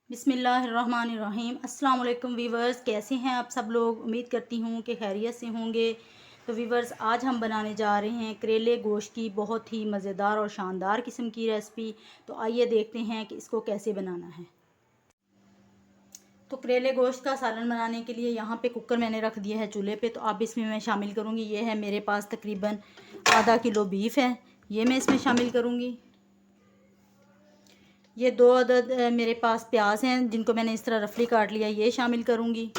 बिस्मिल्लाहिर्रहमानिर्रहीम। अस्सलाम वालेकुम वीवर्स, कैसे हैं आप सब लोग। उम्मीद करती हूँ कि खैरियत से होंगे। तो वीवर्स, आज हम बनाने जा रहे हैं करेले गोश्त की बहुत ही मज़ेदार और शानदार किस्म की रेसिपी। तो आइए देखते हैं कि इसको कैसे बनाना है। तो करेले गोश्त का सालन बनाने के लिए यहाँ पे कुकर मैंने रख दिया है चूल्हे पे। तो अब इसमें मैं शामिल करूँगी, ये है मेरे पास तकरीबन आधा किलो बीफ है, ये मैं इसमें शामिल करूँगी। ये 2 अदद मेरे पास प्याज हैं जिनको मैंने इस तरह रफली काट लिया, ये शामिल करूँगी।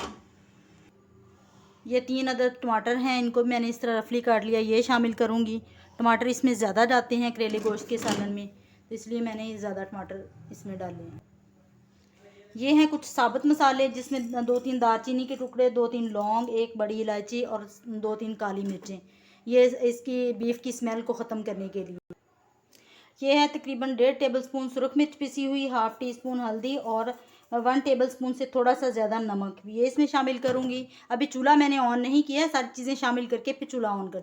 ये 3 अदद टमाटर हैं, इनको मैंने इस तरह रफली काट लिया, ये शामिल करूँगी। टमाटर इसमें ज़्यादा जाते हैं करेले गोश्त के सालन में, तो इसलिए मैंने ज़्यादा टमाटर इसमें डाले हैं। ये हैं कुछ साबुत मसाले, जिसमें 2-3 दालचीनी के टुकड़े, 2-3 लौंग, 1 बड़ी इलायची और 2-3 काली मिर्चें, ये इसकी बीफ की स्मेल को ख़त्म करने के लिए। ये है तकरीबन 1.5 टेबलस्पून सुरख मिर्च पिसी हुई, 1/2 टीस्पून हल्दी और 1 टेबलस्पून से थोड़ा सा ज़्यादा नमक भी ये इसमें शामिल करूँगी। अभी चूल्हा मैंने ऑन नहीं किया, सारी चीज़ें शामिल करके फिर चूल्हा ऑन कर।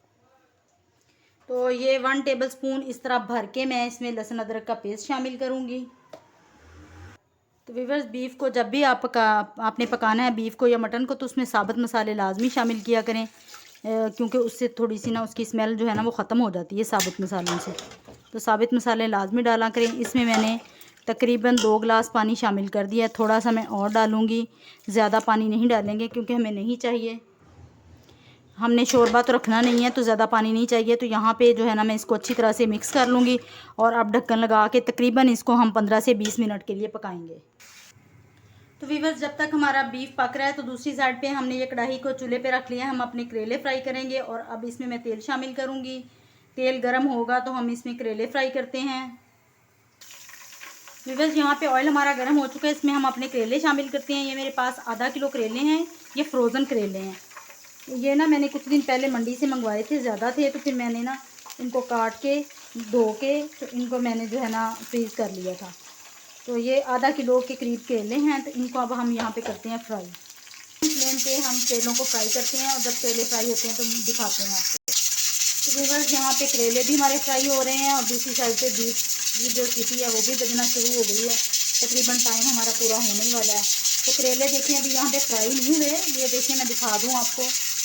तो ये 1 टेबलस्पून इस तरह भर के मैं इसमें लहसुन अदरक का पेस्ट शामिल करूँगी। तो वीवर्स, बीफ को जब भी आपने पकाना है बीफ को या मटन को, तो उसमें साबुत मसाले लाजमी शामिल किया करें, क्योंकि उससे थोड़ी सी ना उसकी स्मेल जो है ना वो ख़त्म हो जाती है साबुत मसालों से। तो साबुत मसाले लाजमी डाला करें। इसमें मैंने तकरीबन 2 गिलास पानी शामिल कर दिया है, थोड़ा सा मैं और डालूँगी, ज़्यादा पानी नहीं डालेंगे क्योंकि हमें नहीं चाहिए, हमने शोरबा तो रखना नहीं है, तो ज़्यादा पानी नहीं चाहिए। तो यहाँ पे जो है ना मैं इसको अच्छी तरह से मिक्स कर लूँगी और अब ढक्कन लगा के तकरीबन इसको हम 15 से 20 मिनट के लिए पकाएंगे। तो वीवर्स, जब तक हमारा बीफ पक रहा है तो दूसरी साइड पे हमने ये कढ़ाई को चूल्हे पे रख लिया है, हम अपने करेले फ्राई करेंगे। और अब इसमें मैं तेल शामिल करूँगी, तेल गर्म होगा तो हम इसमें करेले फ्राई करते हैं। वीवर्स, यहाँ पे ऑयल हमारा गर्म हो चुका है, इसमें हम अपने करेले शामिल करते हैं। ये मेरे पास आधा किलो करेले हैं, ये फ्रोज़न करेले हैं। ये ना मैंने कुछ दिन पहले मंडी से मंगवाए थे, ज़्यादा थे, तो फिर मैंने ना इनको काट के धो के तो इनको मैंने जो है ना फ्रीज़ कर लिया था। तो ये आधा किलो के करीब केले हैं, तो इनको अब हम यहाँ पे करते हैं फ्राई। फ्लेम पे हम केलों को फ्राई करते हैं और जब केले फ्राई होते हैं तो दिखाते हैं आपको। तो व्यूअर्स, यहाँ पे करेले भी हमारे फ्राई हो रहे हैं और दूसरी साइड पे बीफ की जो सीटी है वो भी बजना शुरू हो गई है। तकरीबन टाइम हमारा पूरा होने वाला है। तो करेले देखें अभी यहाँ पे फ्राई नहीं हुए, ये देखें मैं दिखा दूँ आपको,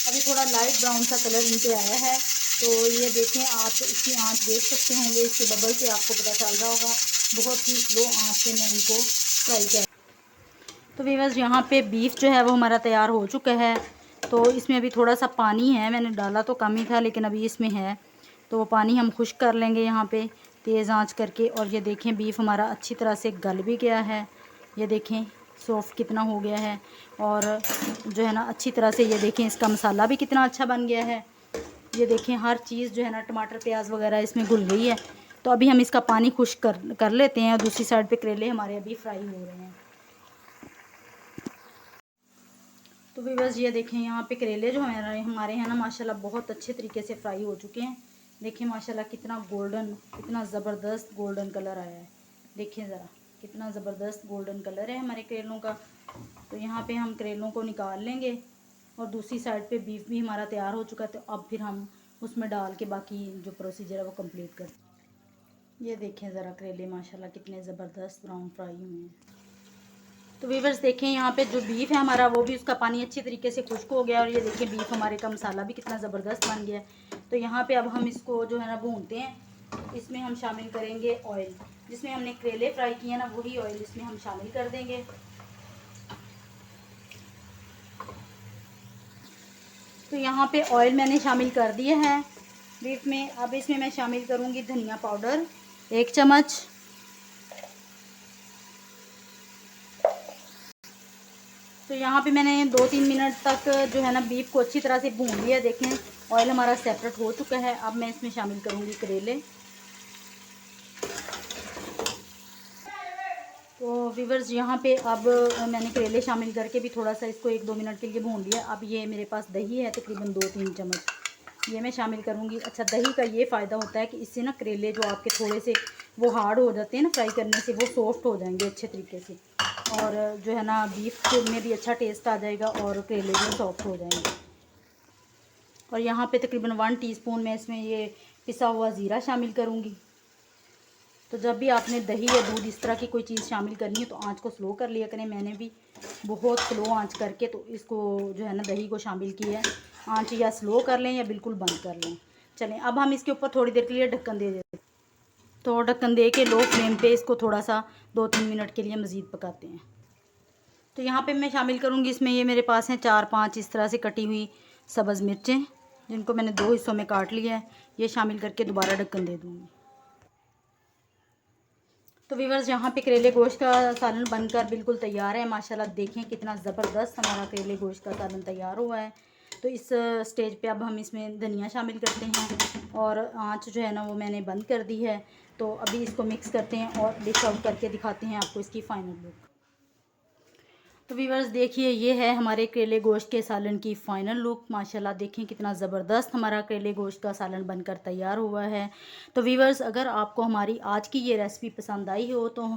अभी थोड़ा लाइट ब्राउन सा कलर इनके आया है। तो ये देखें, आप इसकी आँच देख सकते होंगे, इसके बबल से आपको पता चल रहा होगा। बहुत ही स्लो आँच से मैं इनको फ्राई कर। तो व्यूअर्स, यहाँ पे बीफ जो है वो हमारा तैयार हो चुका है। तो इसमें अभी थोड़ा सा पानी है, मैंने डाला तो कम ही था लेकिन अभी इसमें है, तो वो पानी हम खुश्क कर लेंगे यहाँ पे तेज़ आंच करके। और ये देखें बीफ हमारा अच्छी तरह से गल भी गया है, ये देखें सॉफ्ट कितना हो गया है। और जो है ना अच्छी तरह से ये देखें इसका मसाला भी कितना अच्छा बन गया है। ये देखें हर चीज़ जो है ना टमाटर प्याज वगैरह इसमें घुल गई है। तो अभी हम इसका पानी खुश्क कर लेते हैं और दूसरी साइड पे करेले हमारे अभी फ्राई हो रहे हैं। तो व्यूअर्स, ये देखें यहाँ पे करेले जो हमारे हैं ना माशाल्लाह बहुत अच्छे तरीके से फ्राई हो चुके हैं। देखें माशाल्लाह कितना गोल्डन, कितना ज़बरदस्त गोल्डन कलर आया है। देखें ज़रा कितना ज़बरदस्त गोल्डन कलर है हमारे करेलों का। तो यहाँ पे हम करेलों को निकाल लेंगे और दूसरी साइड पे बीफ भी हमारा तैयार हो चुका है। तो अब फिर हम उसमें डाल के बाकी जो प्रोसीजर है वो कंप्लीट कर। ये देखें ज़रा करेले माशाल्लाह कितने ज़बरदस्त ब्राउन फ्राई हुए हैं। तो वीवर्स देखें यहाँ पे जो बीफ है हमारा वो भी उसका पानी अच्छी तरीके से खुश्क हो गया और ये देखें बीफ हमारे का मसाला भी कितना ज़बरदस्त बन गया है। तो यहाँ पे अब हम इसको जो है ना भूनते हैं। इसमें हम शामिल करेंगे ऑयल, जिसमें हमने करेले फ्राई किए ना वही ऑयल इसमें हम शामिल कर देंगे। तो यहाँ पे ऑयल मैंने शामिल कर दिया है बीफ में। अब इसमें मैं शामिल करूँगी धनिया पाउडर 1 चम्मच। तो यहाँ पे मैंने 2-3 मिनट तक जो है ना बीफ को अच्छी तरह से भून लिया। देखें ऑयल हमारा सेपरेट हो चुका है। अब मैं इसमें शामिल करूँगी करेले। तो व्यूअर्स, यहाँ पे अब मैंने करेले शामिल करके भी थोड़ा सा इसको 1-2 मिनट के लिए भून लिया। अब ये मेरे पास दही है तकरीबन 2-3 चम्मच, ये मैं शामिल करूँगी। अच्छा, दही का ये फ़ायदा होता है कि इससे ना करेले जो आपके थोड़े से वो हार्ड हो जाते हैं ना फ्राई करने से, वो सॉफ्ट हो जाएंगे अच्छे तरीके से। और जो है ना बीफ में भी अच्छा टेस्ट आ जाएगा और करेले भी सॉफ्ट हो जाएंगे। और यहाँ पे तकरीबन 1 टीस्पून मैं इसमें ये पिसा हुआ ज़ीरा शामिल करूँगी। तो जब भी आपने दही या दूध इस तरह की कोई चीज़ शामिल करनी है तो आंच को स्लो कर लिया करें। मैंने भी बहुत स्लो आंच करके तो इसको जो है ना दही को शामिल किया है। आंच या स्लो कर लें या बिल्कुल बंद कर लें। चलें, अब हम इसके ऊपर थोड़ी देर के लिए ढक्कन दे देते हैं। तो ढक्कन दे के लो फ्लेम पे इसको थोड़ा सा 2-3 मिनट के लिए मज़ीद पकाते हैं। तो यहाँ पे मैं शामिल करूँगी इसमें, ये मेरे पास हैं 4-5 इस तरह से कटी हुई सब्ज़ मिर्चें, जिनको मैंने 2 हिस्सों में काट लिया है। ये शामिल करके दोबारा ढक्कन दे दूँगी। तो व्यूअर्स, यहाँ पे करेले गोश्त का सालन बनकर बिल्कुल तैयार है। माशाल्लाह देखें कितना ज़बरदस्त हमारा करेले गोश्त का सालन तैयार हुआ है। तो इस स्टेज पे अब हम इसमें धनिया शामिल करते हैं और आंच जो है ना वो मैंने बंद कर दी है। तो अभी इसको मिक्स करते हैं और डिश आउट करके दिखाते हैं आपको इसकी फ़ाइनल लुक। तो व्यूअर्स देखिए, ये है हमारे करेले गोश्त के सालन की फ़ाइनल लुक। माशाल्लाह देखें कितना ज़बरदस्त हमारा करेले गोश्त का सालन बनकर तैयार हुआ है। तो व्यूअर्स, अगर आपको हमारी आज की ये रेसिपी पसंद आई हो तो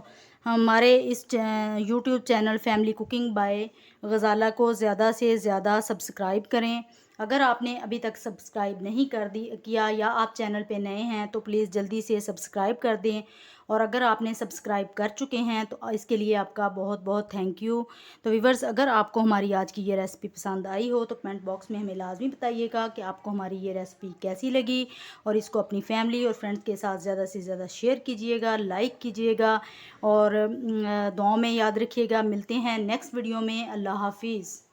हमारे इस YouTube channel family cooking by Gazala को ज़्यादा से ज़्यादा सब्सक्राइब करें। अगर आपने अभी तक सब्सक्राइब नहीं किया या आप चैनल पे नए हैं तो प्लीज़ जल्दी से सब्सक्राइब कर दें। और अगर आपने सब्सक्राइब कर चुके हैं तो इसके लिए आपका बहुत बहुत थैंक यू। तो व्यूअर्स, अगर आपको हमारी आज की ये रेसिपी पसंद आई हो तो कमेंट बॉक्स में हमें लाजमी बताइएगा कि आपको हमारी ये रेसिपी कैसी लगी। और इसको अपनी फैमिली और फ्रेंड्स के साथ ज़्यादा से ज़्यादा शेयर कीजिएगा, लाइक कीजिएगा और दुआओं में याद रखिएगा। मिलते हैं नेक्स्ट वीडियो में। अल्लाह हाफिज़।